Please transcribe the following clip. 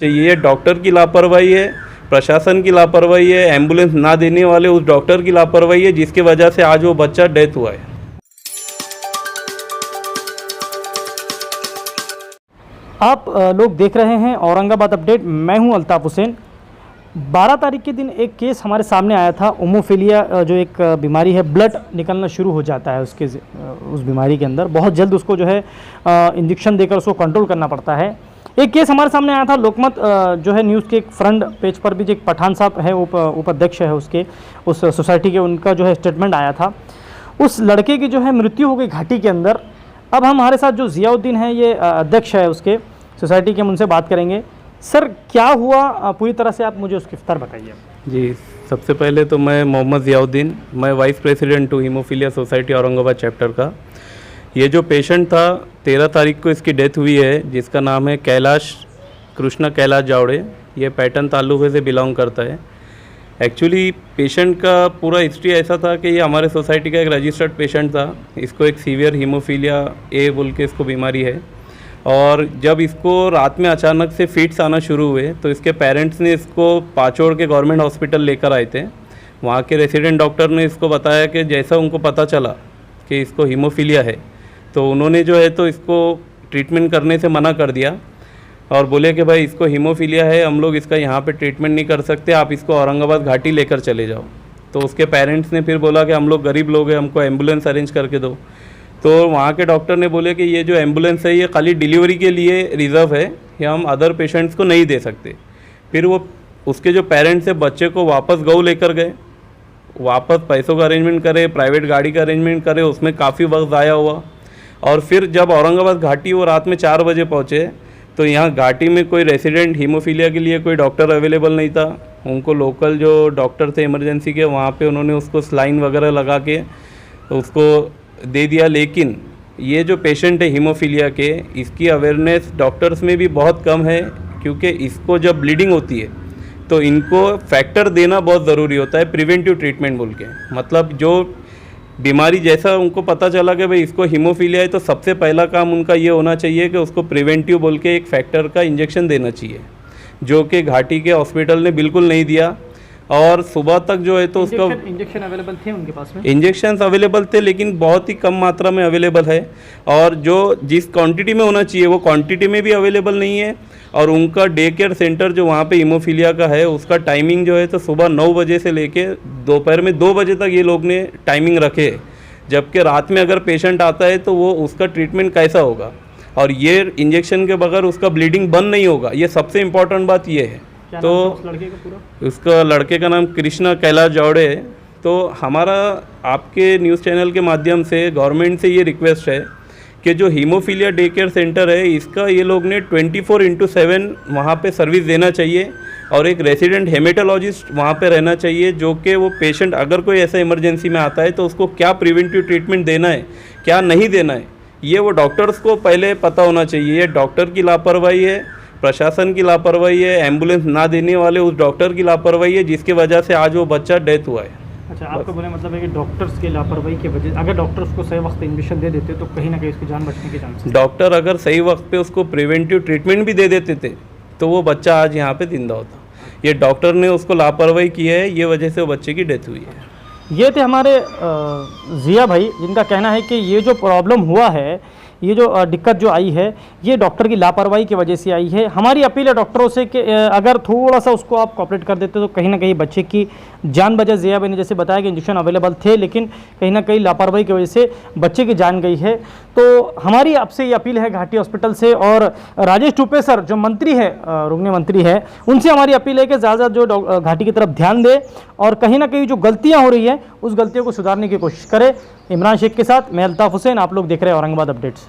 ये डॉक्टर की लापरवाही है, प्रशासन की लापरवाही है, एम्बुलेंस ना देने वाले उस डॉक्टर की लापरवाही है जिसकी वजह से आज वो बच्चा डेथ हुआ है। आप लोग देख रहे हैं औरंगाबाद अपडेट। मैं हूं अल्ताफ हुसैन। 12 तारीख के दिन एक केस हमारे सामने आया था। ओमोफिलिया जो एक बीमारी है, ब्लड निकलना शुरू हो जाता है उस बीमारी के अंदर। बहुत जल्द उसको जो है इंजेक्शन देकर उसको कंट्रोल करना पड़ता है। एक केस हमारे सामने आया था। लोकमत जो है न्यूज़ के एक फ्रंट पेज पर भी जो एक पठान साहब है, उपाध्यक्ष है उसके उस सोसाइटी के, उनका जो है स्टेटमेंट आया था। उस लड़के की जो है मृत्यु हो गई घाटी के अंदर। अब हमारे साथ जो ज़ियाउद्दीन है, ये अध्यक्ष है उसके सोसाइटी के, हम उनसे बात करेंगे। सर, क्या हुआ पूरी तरह से आप मुझे उसकी विस्तार बताइए। जी, सबसे पहले तो मैं मोहम्मद ज़ियाउद्दीन, मैं वाइस प्रेसिडेंट हूँ हीमोफीलिया सोसाइटी औरंगाबाद चैप्टर का। ये जो पेशेंट था 13 तारीख को इसकी डेथ हुई है, जिसका नाम है कृष्णा कैलाश जावड़े। ये पैटर्न तालुके से बिलोंग करता है। एक्चुअली पेशेंट का पूरा हिस्ट्री ऐसा था कि ये हमारे सोसाइटी का एक रजिस्टर्ड पेशेंट था। इसको एक सीवियर हीमोफीलिया ए बोल के इसको बीमारी है, और जब इसको रात में अचानक से फिट्स आना शुरू हुए तो इसके पेरेंट्स ने इसको पाचोड़ के गवर्नमेंट हॉस्पिटल लेकर आए थे। वहाँ के रेसिडेंट डॉक्टर ने इसको बताया कि जैसा उनको पता चला कि इसको हीमोफीलिया है, तो उन्होंने जो है तो इसको ट्रीटमेंट करने से मना कर दिया और बोले कि भाई इसको हीमोफीलिया है, हम लोग इसका यहाँ पे ट्रीटमेंट नहीं कर सकते, आप इसको औरंगाबाद घाटी लेकर चले जाओ। तो उसके पेरेंट्स ने फिर बोला कि हम लोग गरीब लोग हैं, हमको एम्बुलेंस अरेंज करके दो। तो वहाँ के डॉक्टर ने बोले कि ये जो एम्बुलेंस है ये खाली डिलीवरी के लिए रिज़र्व है, या हम अदर पेशेंट्स को नहीं दे सकते। फिर वो उसके जो पेरेंट्स है बच्चे को वापस गऊ लेकर गए, वापस पैसों का अरेंजमेंट करे, प्राइवेट गाड़ी का अरेंजमेंट करे, उसमें काफ़ी वक्त ज़ाया हुआ। और फिर जब औरंगाबाद घाटी वो रात में 4 बजे पहुँचे तो यहाँ घाटी में कोई रेसिडेंट हीमोफीलिया के लिए कोई डॉक्टर अवेलेबल नहीं था। उनको लोकल जो डॉक्टर थे इमरजेंसी के, वहाँ पे उन्होंने उसको स्लाइन वगैरह लगा के उसको दे दिया। लेकिन ये जो पेशेंट है हीमोफीलिया के, इसकी अवेयरनेस डॉक्टर्स में भी बहुत कम है, क्योंकि इसको जब ब्लीडिंग होती है तो इनको फैक्टर देना बहुत ज़रूरी होता है, प्रिवेंटिव ट्रीटमेंट बोल के। मतलब जो बीमारी जैसा उनको पता चला कि भाई इसको हीमोफीलिया है, तो सबसे पहला काम उनका ये होना चाहिए कि उसको प्रिवेंटिव बोल के एक फैक्टर का इंजेक्शन देना चाहिए, जो कि घाटी के हॉस्पिटल ने बिल्कुल नहीं दिया। और सुबह तक जो है तो उसका इंजेक्शन अवेलेबल थे उनके पास में, इंजेक्शन्स अवेलेबल थे, लेकिन बहुत ही कम मात्रा में अवेलेबल है, और जो जिस क्वांटिटी में होना चाहिए वो क्वांटिटी में भी अवेलेबल नहीं है। और उनका डे केयर सेंटर जो वहाँ पे हीमोफीलिया का है, उसका टाइमिंग जो है तो सुबह 9 बजे से लेके दोपहर में 2 बजे तक ये लोग ने टाइमिंग रखे, जबकि रात में अगर पेशेंट आता है तो वो उसका ट्रीटमेंट कैसा होगा, और ये इंजेक्शन के बगैर उसका ब्लीडिंग बंद नहीं होगा। ये सबसे इम्पॉर्टेंट बात ये है। तो उसका लड़के का नाम कृष्णा कैलाश जावड़े है। तो हमारा आपके न्यूज़ चैनल के माध्यम से गवर्नमेंट से ये रिक्वेस्ट है कि जो हीमोफीलिया डे केयर सेंटर है, इसका ये लोग ने 24/7 वहाँ पे सर्विस देना चाहिए, और एक रेसिडेंट हेमेटोलॉजिस्ट वहाँ पे रहना चाहिए, जो कि वो पेशेंट अगर कोई ऐसा इमरजेंसी में आता है तो उसको क्या प्रिवेंटिव ट्रीटमेंट देना है, क्या नहीं देना है, ये वो डॉक्टर्स को पहले पता होना चाहिए। ये डॉक्टर की लापरवाही है, प्रशासन की लापरवाही है, एम्बुलेंस ना देने वाले उस डॉक्टर की लापरवाही है जिसकी वजह से आज वो बच्चा डेथ हुआ है। अच्छा, आपका बोले मतलब है कि डॉक्टर्स की लापरवाही की वजह, अगर डॉक्टर्स को सही वक्त इंजेक्शन दे देते तो कहीं ना कहीं उसकी जान बचने के चांस। डॉक्टर अगर सही वक्त पे उसको प्रिवेंटिव ट्रीटमेंट भी दे देते थे तो वो बच्चा आज यहाँ पे जिंदा होता। ये डॉक्टर ने उसको लापरवाही की है, ये वजह से वो बच्चे की डेथ हुई है। ये थे हमारे जिया भाई, जिनका कहना है कि ये जो प्रॉब्लम हुआ है, ये जो दिक्कत जो आई है, ये डॉक्टर की लापरवाही की वजह से आई है। हमारी अपील है डॉक्टरों से कि अगर थोड़ा सा उसको आप कॉपरेट कर देते तो कहीं ना कहीं बच्चे की जान बचे। जिया भाई ने जैसे बताया कि इंजेक्शन अवेलेबल थे, लेकिन कहीं ना कहीं लापरवाही की वजह से बच्चे की जान गई है। तो हमारी आपसे ये अपील है घाटी हॉस्पिटल से, और राजेश टुपे सर जो मंत्री है, रुग्ण मंत्री है, उनसे हमारी अपील है कि ज़्यादा जो घाटी की तरफ ध्यान दे, और कहीं ना कहीं जो गलतियाँ हो रही हैं उस गलतियों को सुधारने की कोशिश करें। इमरान शेख के साथ मैं अल्ताफ हुसैन, आप लोग देख रहे हैं औरंगाबाद अपडेट्स।